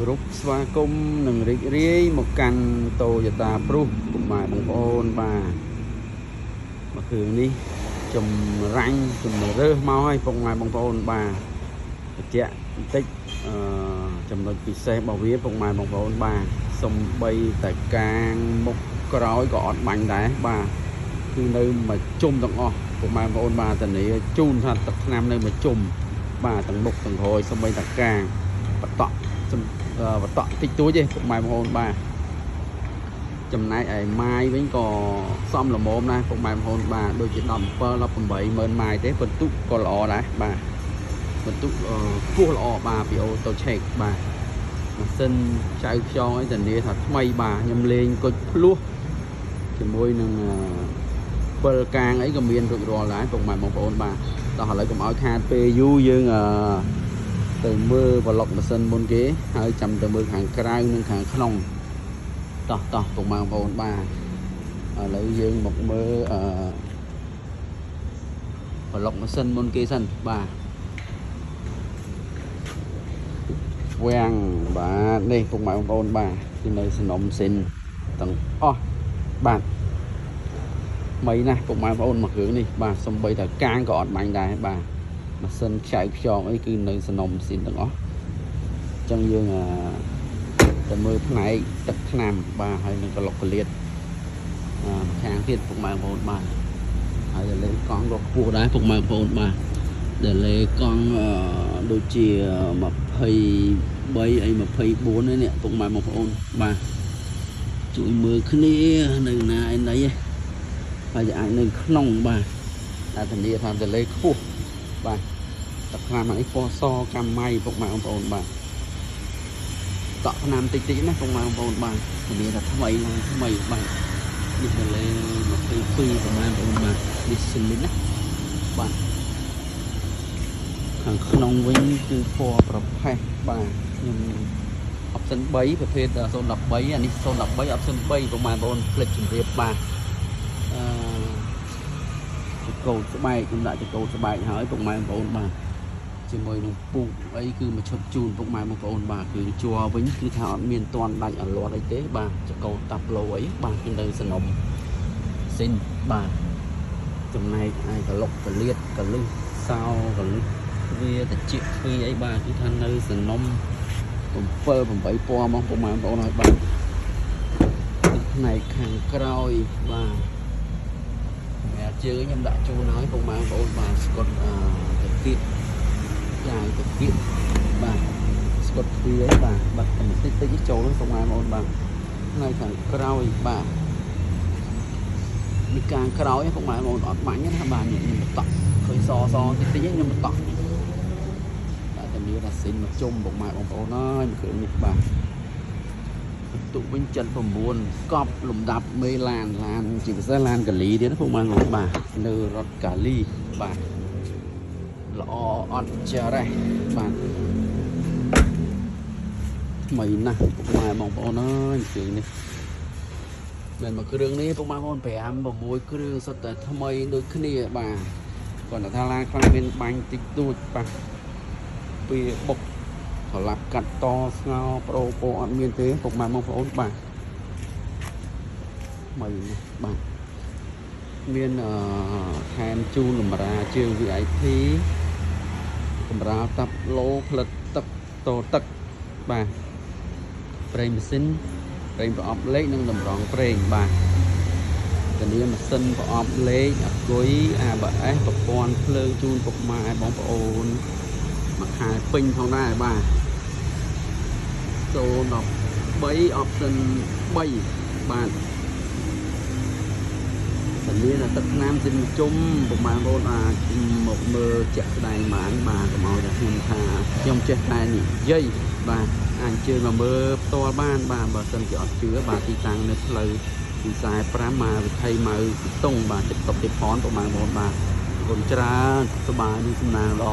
Group ស្វាគមន៍នឹងរីករាយមកកាន់ Toyota Proof ពុកម៉ែបងប្អូនបាទមកគ្រឿងនេះចម្រាញ់ជំរើសមកឲ្យពុកម៉ែបងប្អូនបាទបញ្ជាក់បន្តិចចំណុចពិសេសរបស់វាពុកម៉ែបងប្អូនបាទសំបីតែកាងមុខក្រោយក៏អត់បាញ់ដែរបាទគឺនៅមកជុំទាំងអស់ពុកម៉ែបងប្អូនបាទតានីជូនថាទឹកថ្នាំនៅមកជុំបាទទាំងមុខទាំងក្រោយសំបីតែកាងបតក់តិចតួចទេពុកម៉ែបងប្អូនបាទចំណែកឯម៉ាយវិញក៏សំល្មមដែរពុកម៉ែបងប្អូនបាទដូចជា17 18ម៉ឺនម៉ាយទេបន្ទុកក៏ល្អដែរបាទបន្ទុកខ្ពស់ល្អបាទពីអូតូឆេកបាទម៉ាស៊ីនចៅខ្យងអីធានាថាថ្មីបាទខ្ញុំលេងគុជភ្លោះជាមួយនឹង7កាងអីក៏មានរួចរាល់ដែរពុកម៉ែបងប្អូនបាទដល់ឥឡូវកុំឲ្យខាតពេលយូរយើងទៅមើលប្លុកម៉ាស៊ីនមុនគេហើយចាំទៅមើលខាងក្រៅនិងខាងក្នុងតោះពុកម៉ែបងប្អូនបាទឥឡូវយើងមកមើលប្លុកម៉ាស៊ីនមុនគេសិនបាទវាំងបាទនេះពុកម៉ែបងប្អូនបាទគឺនៅសំណុំសិនទាំងអស់បាទថ្មីណាស់ពុកម៉ែបងប្អូនមកគ្រឿងនេះបាទសំបីតែកាងក៏អត់បាញ់ដែរបាទម៉ាស៊ីនខ្ចៅខ្យងអីគឺនៅសំណុំស៊ីនទាំងអស់អញ្ចឹងយើងទៅមើលផ្នែកទឹកថ្នាំបាទហើយនឹងក្លុកកលៀតខាងទៀតពុកម៉ែបងប្អូនបាទហើយលេខកង់ក៏ខ្ពស់ដែរពុកម៉ែបងប្អូនបាទដែលលេខកង់ដូចជា23អី24នេះពុកម៉ែបងប្អូនបាទជួយមើលគ្នានៅណាឯណីហើយអាចនៅក្នុងបាទតែធានាថាតលេខ្ពស់បាទទឹកថ្នាំនេះពណ៌សកម្មម៉ៃពុកម៉ែបងប្អូនបាទតក់ថ្នាំតិចណាពុកម៉ែបងប្អូនបាទធានាថាថ្មីឡើងថ្មីបាទនេះតលេ22ពុកម៉ែបងប្អូនបាទនេះសិនណាបាទខាងក្នុងវិញគឺពណ៌ប្រផេះបាទខ្ញុំអបសិន3ប្រភេទ013អានេះ013អបសិន3ពុកម៉ែបងប្អូនផ្លិចជំរាបបាទកោតស្បែកខ្ញុំដាក់កោតស្បែកហើយពុកម៉ែបងប្អូនបាទជាមួយនឹងពូកអីគឺមកឈុតជូនពុកម៉ែបងប្អូនបាទគឺជួរវិញគឺថាអត់មានតាន់ដាច់អលាត់អីទេបាទចកោតតាប់ឡូអីបាទគឺនៅសំណុំសិនបាទចំណែកឯក្លុកកលៀតកលឹះសោកលឹះវាតិចទ្វីអីបាទគឺថានៅសំណុំ7 8ពណ៌មកពុកម៉ែបងប្អូនហើយបាទផ្នែកខាងក្រោយបាទជើងខ្ញុំដាក់ជូនហើយពុកម៉ែបងប្អូនបាទស្កុតទៅទៀតយ៉ាងទៅទៀតបាទស្កុតទ្វារបាទបាត់បន្តិចចូលហ្នឹងពុកម៉ែបងប្អូនបាទនៅខាងក្រោយបាទនេះខាងក្រោយពុកម៉ែបងប្អូនអត់បាញ់ណាបាទខ្ញុំបតក់ឃើញសតិចខ្ញុំបតក់តែតែមានថាសិនមកជុំពុកម៉ែបងប្អូនហើយគ្រឿងនេះបាទទុកវិញ79កប់លំដាប់មេឡានជាពិសេសឡានកលីទៀតពុកម៉ែបងប្អូនបាទនៅរដ្ឋកាលីបាទល្អអត់ចារ៉េះបាទថ្មីណាស់ពុកម៉ែបងប្អូនអើយគ្រឿងនេះមានមួយគ្រឿងនេះពុកម៉ែបងប្អូន5 6គ្រឿងសុទ្ធតែថ្មីដូចគ្នាបាទគាត់ថាឡានខ្លះមានបាញ់តិចតួចបាទពីបុកប្រឡាប់កាត់តស្ងោប្រូពោអត់មានទេពុកម៉ែបងប្អូនបាទថ្មីណាស់បាទមានថែមជូនកម្រាជើង VIP កម្រាតាប់ឡូផ្លិតទឹកតទឹកបាទប្រេងម៉ាស៊ីនប្រេងប្រអប់លេខនិងតម្រង់ប្រេងបាទធានាម៉ាស៊ីនប្រអប់លេខអាគុយ ABS ប្រព័ន្ធភ្លើងជូនពុកម៉ែបងប្អូនមួយខែពេញផងដែរបាទ013 option 3បាទតែមានទឹកថ្នាំសិនជុំពុកម៉ែបងប្អូនអាចមកមើលជាក់ស្ដែងបានបាទកុំឲ្យតែខ្ញុំថាខ្ញុំចេះតែនិយាយបាទអាចជើញមកមើលផ្ទាល់បានបាទបើសិនជាអត់ជឿបាទទីតាំងនៅផ្លូវពី45មកវិថីមកពីតុងបាទចិត្តតុកទីផនពុកម៉ែបងប្អូនបាទអរគុណច្រើនសប្បាយនឹងសំណាងល្អ